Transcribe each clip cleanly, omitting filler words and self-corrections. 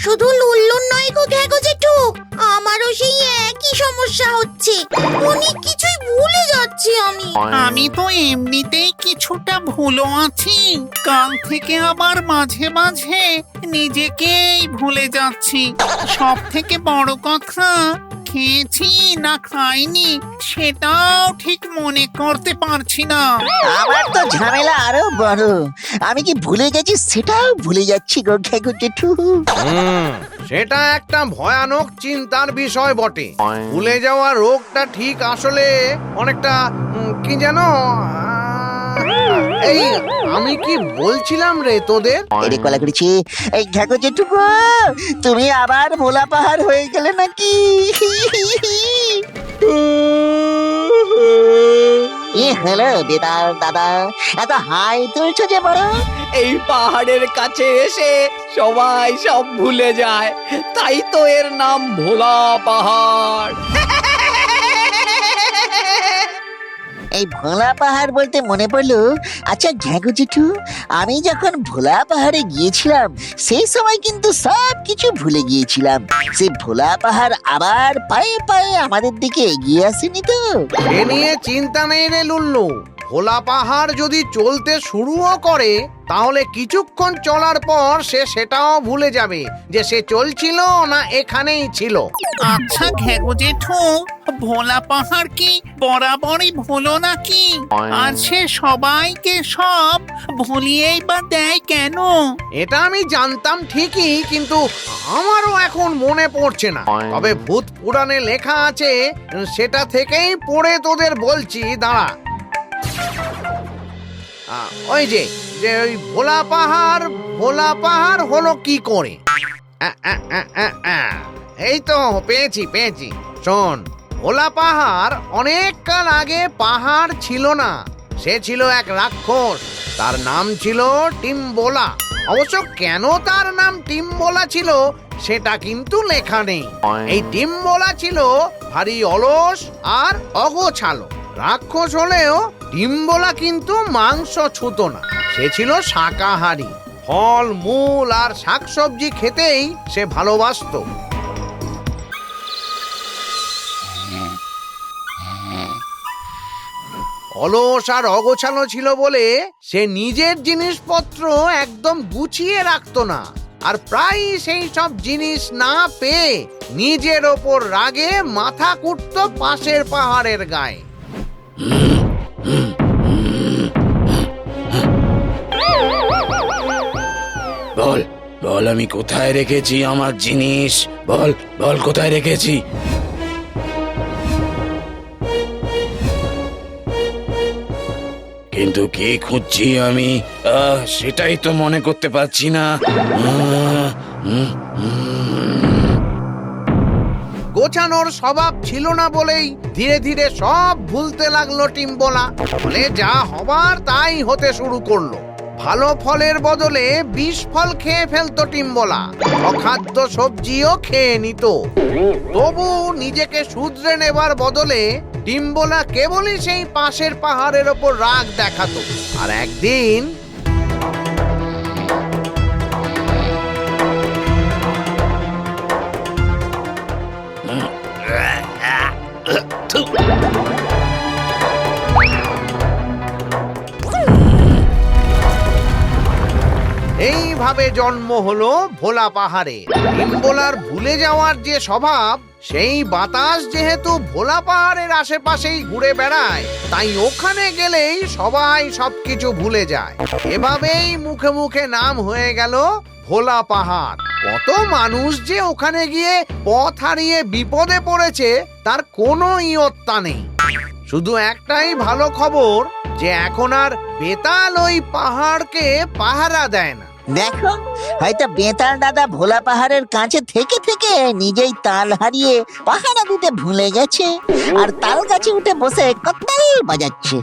শুধু লুল্লুর নয় গো ঘ্যাগো জেঠু, আমারও সেই একই সমস্যা হচ্ছে। অনেক কিছুই ভুলে যাচ্ছি আমি। আমি তো এমনিতেই কিছুটা ভুলো আছি, কাল থেকে আবার মাঝে মাঝে নিজেকেই ভুলে যাচ্ছি। সব থেকে বড় কথা, খেয়েছি না খাইনি সেটাও ঠিক মনে করতে পারছি না। আমার তো ঝামেলা আরো বড়, আমি কি ভুলে গেছি সেটাও ভুলে যাচ্ছি গো ঘ্যাগো জেঠু। সেটা একটা ভয়ানক চিন্তার বিষয় বটে। ভুলে যাওয়া রোগটা ঠিক আসলে অনেকটা কি জানো, এই আমি কি বলছিলাম রে তোদের? এরে কলা করেছি এই ঘ্যাগো জেঠু গো, তুমি আবার ভোলা পাহাড় হয়ে গেলে নাকি? হ্যালো বেতাল দাদা, এত হাই তুলছো যে বড়? এই পাহাড়ের কাছে এসে সবাই সব ভুলে যায়, তাই তো এর নাম ভোলা পাহাড়। এই ভোলা পাহাড় বলতে মনে পড়লো, আচ্ছা ঘ্যাগো জেঠু, আমি যখন ভোলা পাহাড়ে গিয়েছিলাম সেই সময় কিন্তু সব কিছু ভুলে গিয়েছিলাম। সেই ভোলা পাহাড় আবার পায়ে পায়ে আমাদের দিকে এগিয়ে আসেনি তো? এ নিয়ে চিন্তা নেই রে লুল্লু। ভোলা পাহাড় যদি চলতে শুরুও করে, তাহলে কিছুক্ষণ চলার পর সে সেটাও ভুলে যাবে যে সে চলছিল না এখানেই ছিল। আচ্ছা ঘ্যাগো জেঠু, ভোলা পাহাড় কি বরাবরই ভোলো নাকি? আর সে সবাইকে সব ভুলিয়েই বা দেয় কেন? এটা আমি জানতাম ঠিকই, কিন্তু আমারও এখন মনে পড়ছে না। তবে ভূত পুরাণে লেখা আছে, সেটা থেকেই পড়ে তোদের বলছি, দাঁড়া। ওই যে ওই ভোলা পাহাড় হলো কি করে? এই তো পেয়েছি। শোন, ভোলা পাহাড় অনেক কাল আগে পাহাড় ছিল না, সে ছিল এক রাক্ষস। তার নাম ছিল টিম্বোলা। অবশ্য কেন তার নাম টিম্বোলা ছিল সেটা কিন্তু লেখা নেই। এই টিম্বোলা ছিল ভারী অলস আর অগোছালো। রাক্ষস হলেও টিম্বোলা কিন্তু মাংস ছুতো না, সে ছিল শাকাহারী। ফল মূল আর শাকসবজি খেতেই সে ভালোবাসতো। অলস আর অগোছালো ছিল বলে সে নিজের জিনিসপত্র একদম গুছিয়ে রাখতো না, আর প্রায় সেই সব জিনিস না পেয়ে নিজের ওপর রাগে মাথা কুটতো পাশের পাহাড়ের গায়ে। বল বল, আমি কোথায় রেখেছি আমার জিনিস? বল বল, কোথায় রেখেছি? কিন্তু কে খুঁজছি আমি, সেটাই তো মনে করতে পারছি না। গোছানোর স্বভাব ছিল না বলেই ধীরে ধীরে সব ভুলতে লাগলো টিম্বোলা। ফলে যা হবার তাই হতে শুরু করলো। ভালো ফলের বদলে বিষ ফল খেয়ে ফেলতো টিম্বোলা, অখাদ্য সবজিও খেয়ে নিত। তবু নিজেকে শুধরে নেবার বদলে টিম্বোলা কেবলই সেই পাশের পাহাড়ের ওপর রাগ দেখাতো। আর একদিন এইভাবে জন্ম হলো ভোলা পাহাড়ে। টিম্বোলার ভুলে যাওয়ার যে স্বভাব, সেই বাতাস যেহেতু ভোলা পাহাড়ের আশেপাশেই ঘুরে বেড়ায়, তাই ওখানে গেলেই সবাই সবকিছু ভুলে যায়। এভাবেই মুখে মুখে নাম হয়ে গেল ভোলা পাহাড়। কত মানুষ যে ওখানে গিয়ে পথ হারিয়ে বিপদে পড়েছে তার কোনো ইয়ত্তা নেই। শুধু একটাই ভালো খবর, যে এখন আর বেতাল ওই পাহাড়কে পাহারা দেয় না। দেখো, হয়তো বেতাল দাদা ভোলা পাহাড়ের কাছে থেকে থেকে নিজেই তাল হারিয়ে পাহারা দিতে ভুলে গেছে, আর তাল গাছে উঠে বসে কতাল বাজাচ্ছে।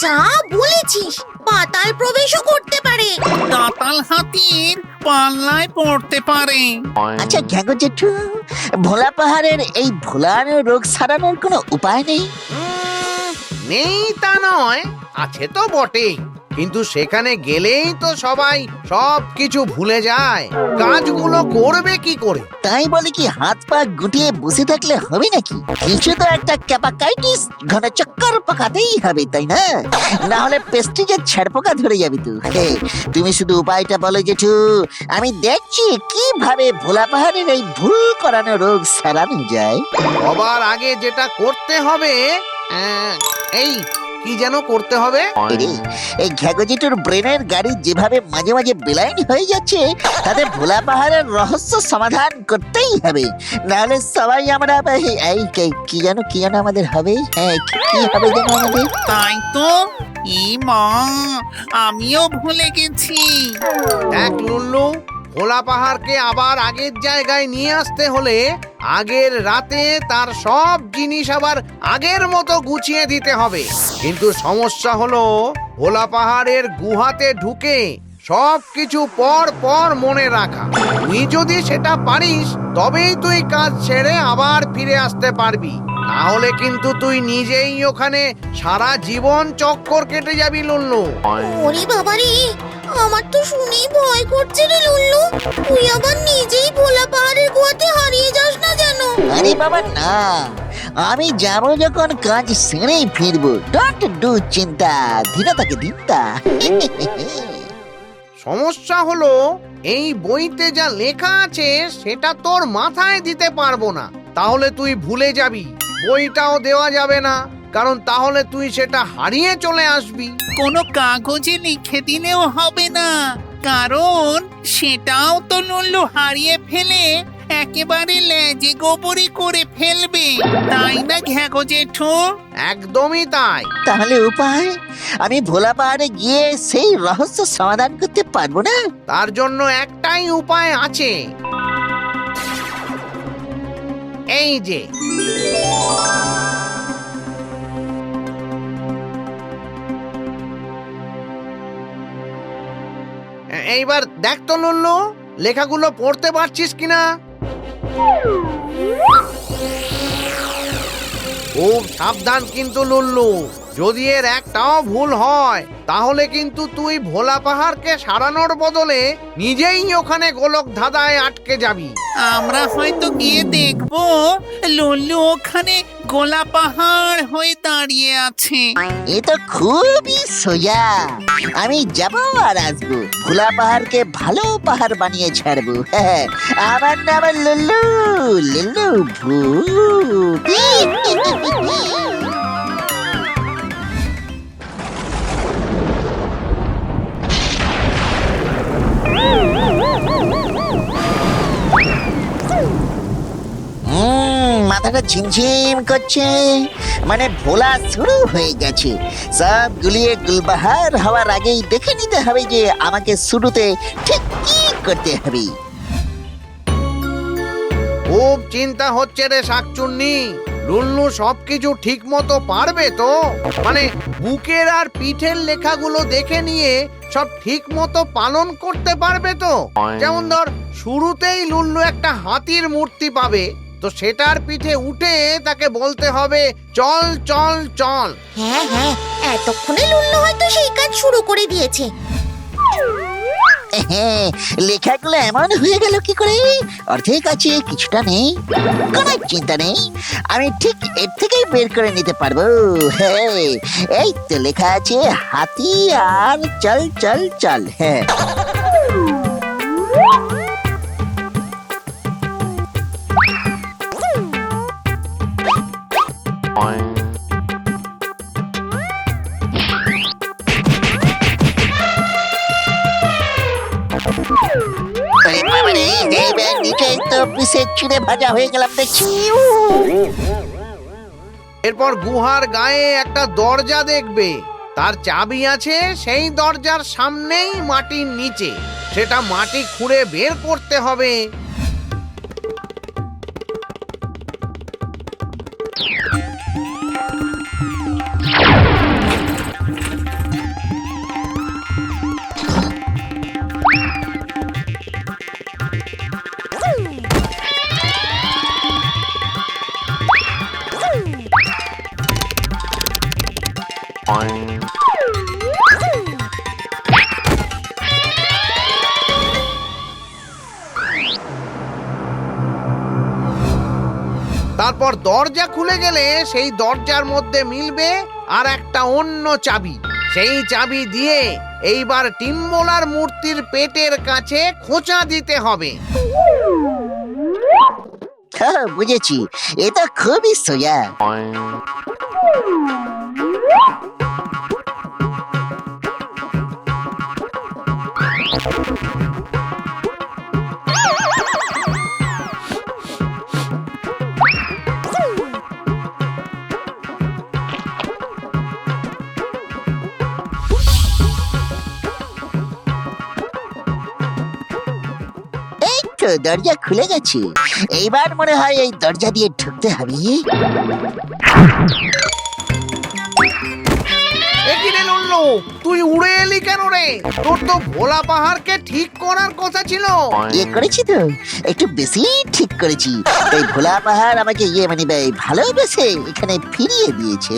যা বলেছিস, পাতাল প্রবেশও করতে পারে। দাঁতাল হাতির পাল্লায় পড়তে পারে। আচ্ছা ঘ্যাগো জেঠু, ভোলা পাহাড়ের এই ভোলানো রোগ সারানোর কোনো উপায় নেই? নেই তা নয়, আছে তো বটেই। কিন্তু সেখানে গেলেই তো সবাই সবকিছু ভুলে যায়, কাজগুলো করবে কি করে? তাই বলে কি হাত পা গুটিয়ে বসে থাকলে হবে নাকি? কিছু তো একটা ক্যাপাকাইটিস ঘন চক্কর পাকাতেই হবে, তাই না? না হলে পেস্টিজের ছাড় পোকা ধরে যাবে তো। তুমি শুধু উপায়টা বলো জেঠু, আমি দেখছি কিভাবে ভোলা পাহাড়ের এই ভুল করানো রোগ সারানো যায়। সবার আগে যেটা করতে হবে, এই কি যেন করতে হবে? এরে, এই ঘ্যাগোজিটুর ব্রেনের গাড়ি যেভাবে মাঝে মাঝে বেলাইন হয়ে যাচ্ছে, তাতে ভোলা পাহাড়ের রহস্য সমাধান করতেই হবে। নাহলে সবাই আমরা কি যেন আমাদের হবে? হ্যাঁ, কি হবে যেন আমাদের? তাই তো, মা, আমিও ভুলে গেছি। দেখ লুল্লু, ভোলা পাহাড়কে আবার আগের জায়গায় নিয়ে আসতে হলে আগের রাতে তার সব জিনিস আবার আগের মতো গুছিয়ে দিতে হবে। কিন্তু সমস্যা হলো ভোলা পাহাড়ের গুহাতে ঢুকে সবকিছু পর পর মনে রাখা। তুই যদি সেটা পারিস তবেই তুই কাজ ছেড়ে আবার ফিরে আসতে পারবি, না হলে কিন্তু তুই নিজেই ওখানে সারা জীবন চক্কর কেটে যাবি লুল্লু। ওরে বাবারে, আমার তো শুনেই ভয় করছে রে লুল্লু। তুই আবার নিজেই ভোলা পাহাড়ের গুহাতে হারিয়ে যাস না যেন। আরে বাবা না, আমি যাবো যখন কাজ সেরেই ফিরবো। ডোন্ট ডু চিন্তা, ধীরতাকে দিনতা। সমস্যা হলো এই বইতে যা লেখা আছে সেটা তোর মাথায় দিতে পারবো না, তাহলে তুই ভুলে যাবি। বইটাও দেওয়া যাবে না, কারণ তাহলে তুই সেটা হারিয়ে চলে আসবি। কোনো কাগজে লিখে দিলেও হবে না, কারণ সেটাও তো লুল্লু হারিয়ে ফেলে একেবারে লেজে গোবরি করে ফেলবে, তাই না ঘ্যাগো জেঠু? একদমই তাই। তাহলে উপায়? আমি ভোলা পাহাড়ে গিয়ে সেই রহস্য সমাধান করতে পারবো না? তার জন্য একটাই উপায় আছে, এই যে। এইবার দেখ তো লুল্লু, লেখাগুলো পড়তে পারছিস কিনা? খুব সাবধান কিন্তু লুল্লু, যদি এর একটাও ভুল হয় তাহলে কিন্তু তুই ভোলা পাহাড়কে সারানোর বদলে নিজেই ওখানে গোলক ধাঁধায় আটকে যাবি। আমরা হয়তো গিয়ে দেখবো লুল্লু ওখানে গোলা পাহাড় হয়ে দাঁড়িয়ে আছে। এ তো খুবই সোজা। আমি যাবো আর আসবো, ভোলা পাহাড়কে ভালো পাহাড় বানিয়ে ছাড়বো। হ্যাঁ, আমার নাম লুল্লু, লুল্লু ভূত। মাথাটা ঝিমঝিম করছে, মানে ভোলা শুরু হয়ে গেছে। সব গুলিয়ে গুলবাহার হওয়ার আগেই দেখে নিতে হবে যে আমাকে শুরুতে ঠিক কি করতে হবে। খুব চিন্তা হচ্ছে রে শাকচুন্নি, লুল্লু সবকিছু ঠিক মতো পারবে তো? মানে বুকের আর পিঠের লেখাগুলো দেখে নিয়ে সব ঠিক মতো পালন করতে পারবে তো? যেমন ধর, শুরুতেই লুল্লু একটা হাতির মূর্তি পাবে, তো সেটার পিঠে উঠে তাকে বলতে হবে চল চল চল। হ্যাঁ হ্যাঁ, এতক্ষণে লুল্লু হয়তো সেই কাজ শুরু করে দিয়েছে। হ্যাঁ, লেখাগুলো এমন হয়ে গেল কি করে? অর্ধেক আছে, কিছুটা নেই। কোনো চিন্তা নেই, আমি ঠিক এর থেকেই বের করে নিতে পারবো। হ্যাঁ, এই তো লেখা আছে হাতি আর চল চল চল। হ্যাঁ, নিচেই তো পিসে ছিঁড়ে ভাজা হয়ে গেলাম দেখছি। এরপর গুহার গায়ে একটা দরজা দেখবে, তার চাবি আছে সেই দরজার সামনেই মাটির নিচে। সেটা মাটি খুঁড়ে বের করতে হবে। তারপর দরজা খুলে গেলে সেই দরজার মধ্যে মিলবে আর একটা অন্য চাবি। সেই চাবি দিয়ে এইবার টিম্বলার মূর্তির পেটের কাছে খোঁচা দিতে হবে। হ্যাঁ, বুঝেছি, এটা খুবই সোজা। এই তো দরজা খুলে গেছে, এইবার মনে হয় এই দরজা দিয়ে ঢুকতে হবে। এ কি রে লুল্লু, তুই উড়ে এলি কেন রে? তোর তো ভোলা পাহাড়কে ঠিক করার কথা ছিল। করেছি তো, একটু বেশি ঠিক করেছি। এই ভোলা পাহাড় আমাকে মানে ভালোবেসে এখানে ফিরিয়ে দিয়েছে।